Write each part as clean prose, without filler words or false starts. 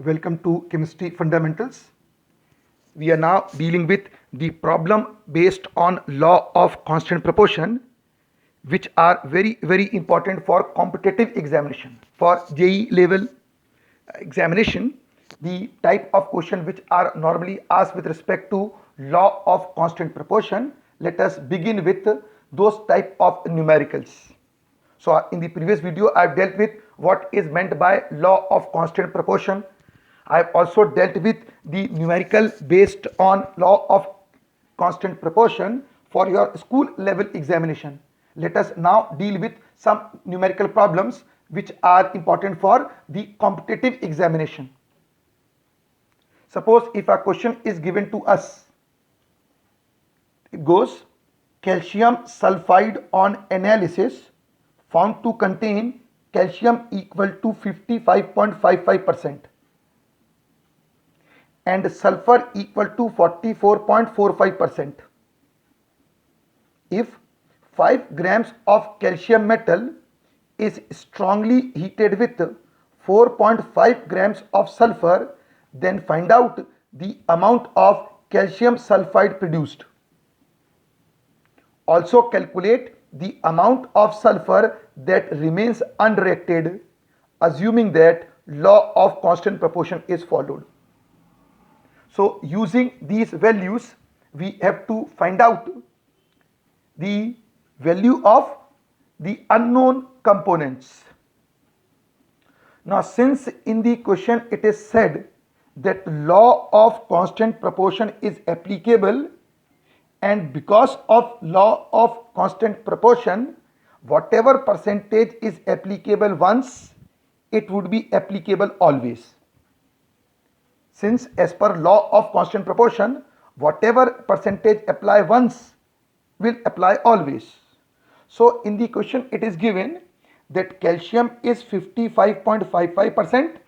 Welcome to Chemistry Fundamentals. We are now dealing with the problem based on law of constant proportion, which are very important for competitive examination. For JEE level examination, the type of question which are normally asked with respect to law of constant proportion, let us begin with those type of numericals. So in the previous video, I've dealt with what is meant by law of constant proportion. I've also dealt with the numerical based on law of constant proportion for your school level examination. Let us now deal with some numerical problems which are important for the competitive examination. Suppose if a question is given to us, it goes calcium sulfide on analysis found to contain calcium equal to 55.55% and sulfur equal to 44.45%. If 5 grams of calcium metal is strongly heated with 4.5 grams of sulfur, then find out the amount of calcium sulfide produced. Also calculate the amount of sulfur that remains unreacted, assuming that law of constant proportion is followed. So using these values, we have to find out the value of the unknown components. Now since in the question it is said that law of constant proportion is applicable, and because of law of constant proportion, whatever percentage is applicable once, it would be applicable always. Since as per law of constant proportion, whatever percentage apply once will apply always. So in the question it is given that calcium is 55.55%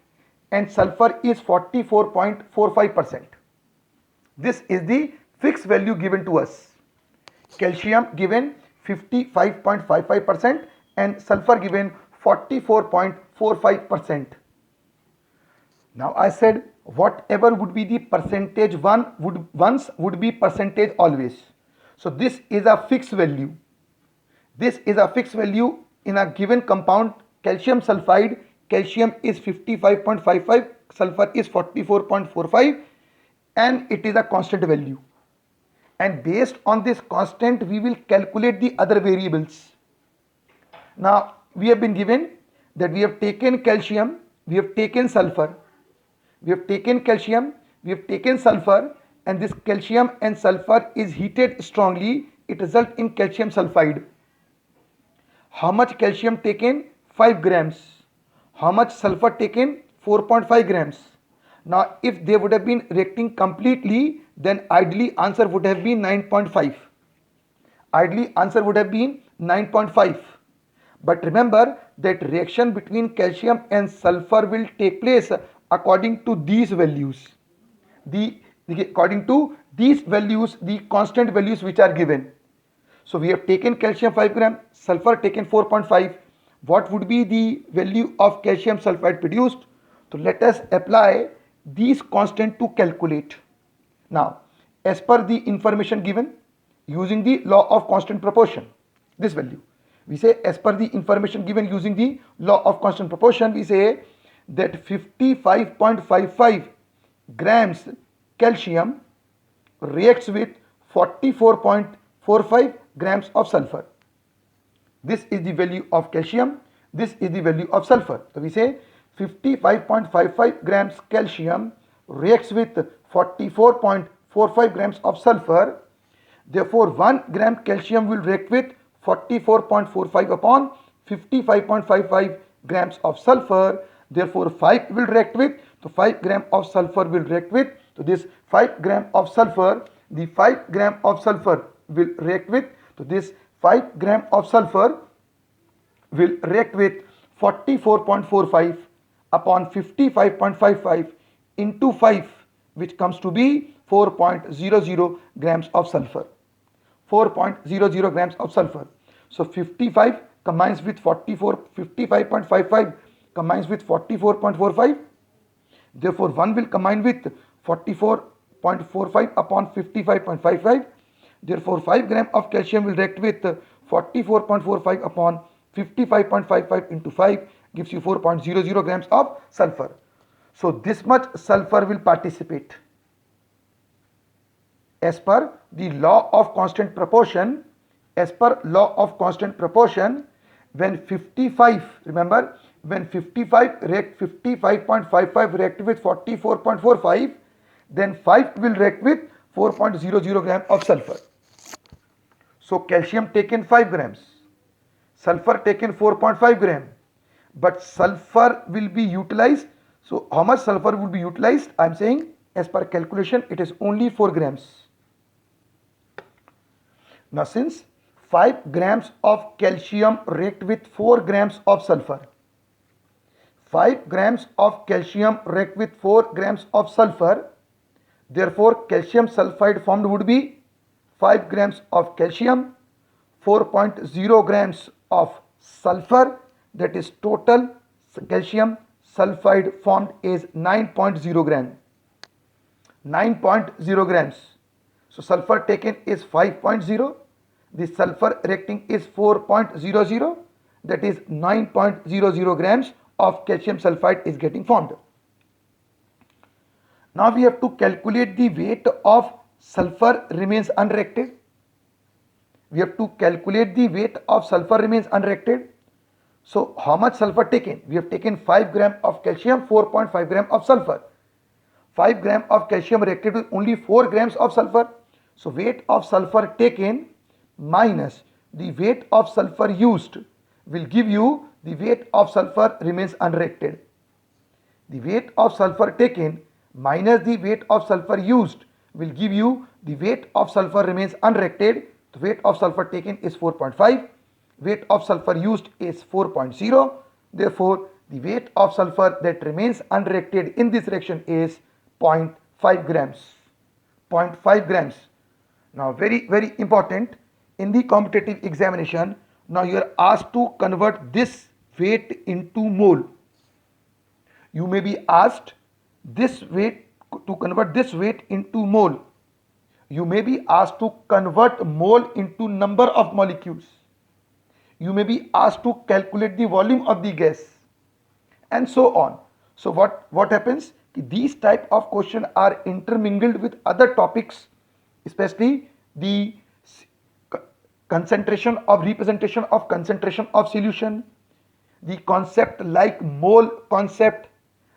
and sulfur is 44.45%. This is the fixed value given to us. Calcium given 55.55% and sulfur given 44.45%. Now I said whatever would be the percentage once would be percentage always. So this is a fixed value. This is a fixed value in a given compound calcium sulfide. Calcium is 55.55, sulfur is 44.45, and it is a constant value. And based on this constant, we will calculate the other variables. Now we have been given that we have taken calcium, we have taken sulfur, we have taken calcium, we have taken sulfur, and this calcium and sulfur is heated strongly. It results in calcium sulfide. How much calcium taken? 5 grams. How much sulfur taken? 4.5 grams. Now if they would have been reacting completely, then ideally answer would have been 9.5. Ideally answer would have been 9.5. But remember that reaction between calcium and sulfur will take place according to these values. According to these values, the constant values which are given. So we have taken calcium 5 gram, sulfur taken 4.5. What would be the value of calcium sulfide produced? So let us apply these constant to calculate. Now as per the information given using the law of constant proportion, this value, we say as per the information given using the law of constant proportion, we say that 55.55 grams calcium reacts with 44.45 grams of sulfur. This is the value of calcium, this is the value of sulfur. So we say 55.55 grams calcium reacts with 44.45 grams of sulfur. Therefore 1 gram calcium will react with 44.45 upon 55.55 grams of sulfur. Therefore 5 will react with, so 5 gram of sulfur will react with, so this 5 gram of sulfur, the 5 gram of sulfur will react with, so this 5 gram of sulfur will react with 44.45 upon 55.55 into 5, which comes to be 4.00 grams of sulfur. 4.00 grams of sulfur. So 55 combines with 44, 55.55 combines with 44.45. Therefore, 1 will combine with 44.45 upon 55.55. Therefore, 5 gram of calcium will react with 44.45 upon 55.55 into 5 gives you 4.00 grams of sulfur. So this much sulfur will participate. As per the law of constant proportion, when 55, remember, when 55.55 react with 44.45, then 5 will react with 4.00 gram of sulfur. So calcium taken 5 grams, sulfur taken 4.5 gram, but sulfur will be utilized. So how much sulfur would be utilized? I am saying as per calculation it is only 4 grams. Now since 5 grams of calcium react with 4 grams of sulfur, 5 grams of calcium react with 4 grams of sulfur, therefore calcium sulfide formed would be 5 grams of calcium, 4.0 grams of sulfur, that is total calcium sulfide formed is 9.0 gram. 9.0 grams. So sulfur taken is 5.0, the sulfur reacting is 4.00, that is 9.00 grams of calcium sulfide is getting formed. Now we have to calculate the weight of sulfur remains unreacted. We have to calculate the weight of sulfur remains unreacted. So how much sulfur taken? We have taken 5 gram of calcium, 4.5 gram of sulfur. 5 gram of calcium reacted with only 4 grams of sulfur. So weight of sulfur taken minus the weight of sulfur used will give you the weight of sulfur remains unreacted. The weight of sulfur taken minus the weight of sulfur used will give you the weight of sulfur remains unreacted. The weight of sulfur taken is 4.5, weight of sulfur used is 4.0. Therefore, the weight of sulfur that remains unreacted in this reaction is 0.5 grams. 0.5 grams. Now very important, in the competitive examination, now you are asked to convert this weight into mole. You may be asked this weight to convert this weight into mole. You may be asked to convert mole into number of molecules. You may be asked to calculate the volume of the gas and so on. So what happens? These type of questions are intermingled with other topics, especially the concentration of representation of concentration of solution, the concept like mole concept,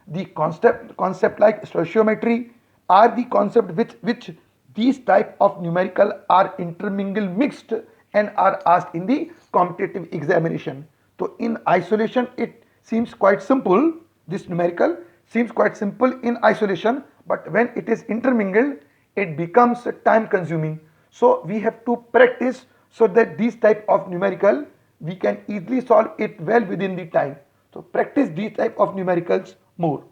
the concept like stoichiometry are the concept which these type of numerical are intermingled, mixed and are asked in the competitive examination. So in isolation it seems quite simple, this numerical seems quite simple in isolation, but when it is intermingled it becomes time consuming. So we have to practice so that these type of numerical we can easily solve it well within the time. So practice these type of numericals more.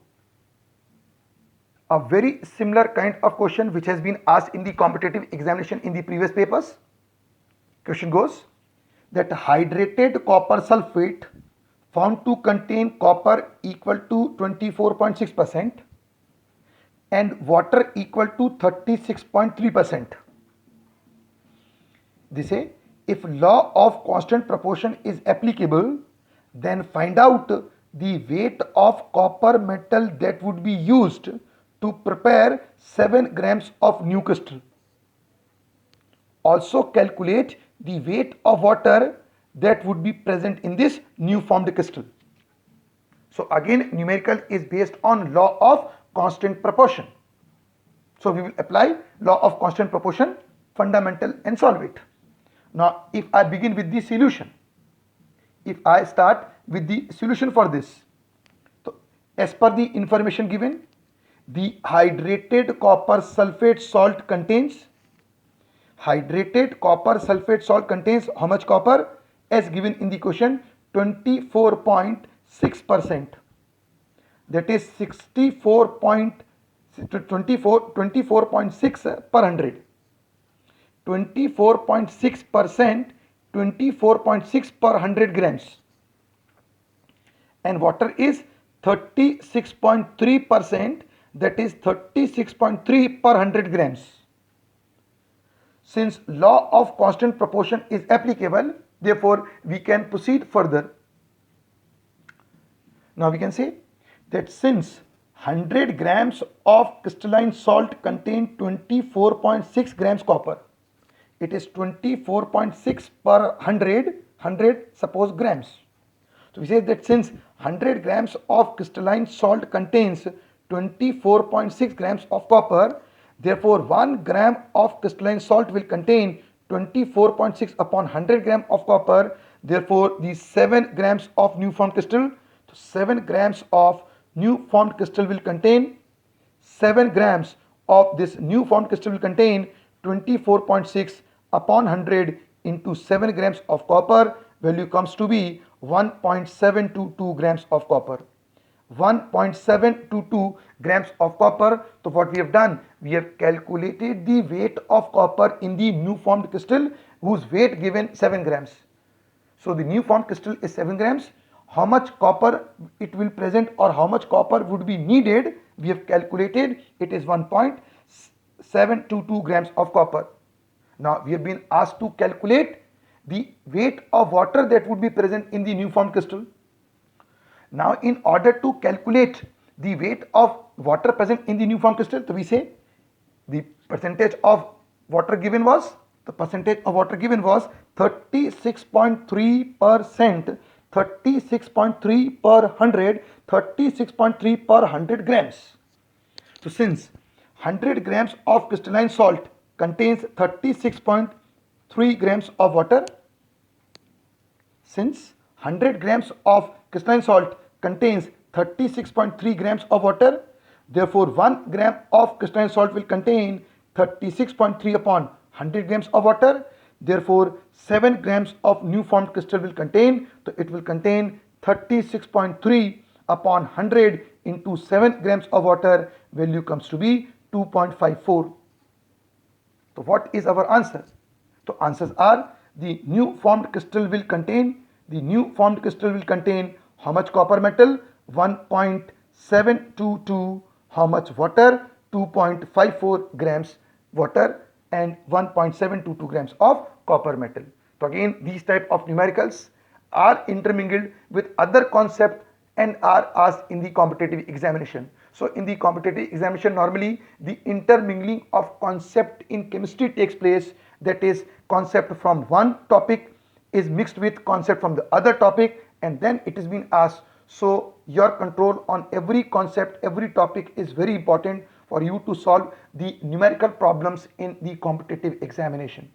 A very similar kind of question which has been asked in the competitive examination in the previous papers. Question goes that hydrated copper sulfate found to contain copper equal to 24.6% and water equal to 36.3%. They say if law of constant proportion is applicable, then find out the weight of copper metal that would be used to prepare 7 grams of new crystal. Also calculate the weight of water that would be present in this new formed crystal. So again numerical is based on law of constant proportion. So we will apply law of constant proportion fundamental and solve it. Now if I begin with the solution, if I start with the solution for this, so as per the information given, the hydrated copper sulfate salt contains how much copper? As given in the question, 24.6%, that is 24.6 per 100. 24.6%, 24.6 per 100 grams, and water is 36.3%, that is 36.3 per 100 grams. Since law of constant proportion is applicable, therefore we can proceed further. Now we can say that since 100 grams of crystalline salt contain 24.6 grams copper, it is 24.6 per 100 suppose grams. So we say that since 100 grams of crystalline salt contains 24.6 grams of copper, therefore 1 gram of crystalline salt will contain 24.6 upon 100 gram of copper. Therefore these 7 grams of new formed crystal, so 7 grams of new formed crystal will contain 7 grams of this new formed crystal will contain 24.6 upon 100 into 7 grams of copper. Value comes to be 1.722 grams of copper. 1.722 grams of copper. So what we have done, we have calculated the weight of copper in the new formed crystal whose weight given 7 grams. So the new formed crystal is 7 grams. How much copper it will present or how much copper would be needed, we have calculated. It is 1.722 grams of copper. Now we have been asked to calculate the weight of water that would be present in the new formed crystal. Now in order to calculate the weight of water present in the new formed crystal, so we say the percentage of water given was, 36.3%, 36.3 per 100, 36.3 per 100 grams. So since 100 grams of crystalline salt contains 36.3 grams of water, since 100 grams of crystalline salt contains 36.3 grams of water, therefore 1 gram of crystalline salt will contain 36.3 upon 100 grams of water. Therefore 7 grams of new formed crystal will contain, so it will contain 36.3 upon 100 into 7 grams of water. Value comes to be 2.54. So what is our answer? So answers are, the new formed crystal will contain how much copper metal? 1.722. How much water? 2.54 grams water and 1.722 grams of copper metal. So again, these type of numericals are intermingled with other concepts and are asked in the competitive examination. So in the competitive examination, normally the intermingling of concept in chemistry takes place, that is concept from one topic is mixed with concept from the other topic, and then it is being asked. So your control on every concept, every topic is very important for you to solve the numerical problems in the competitive examination.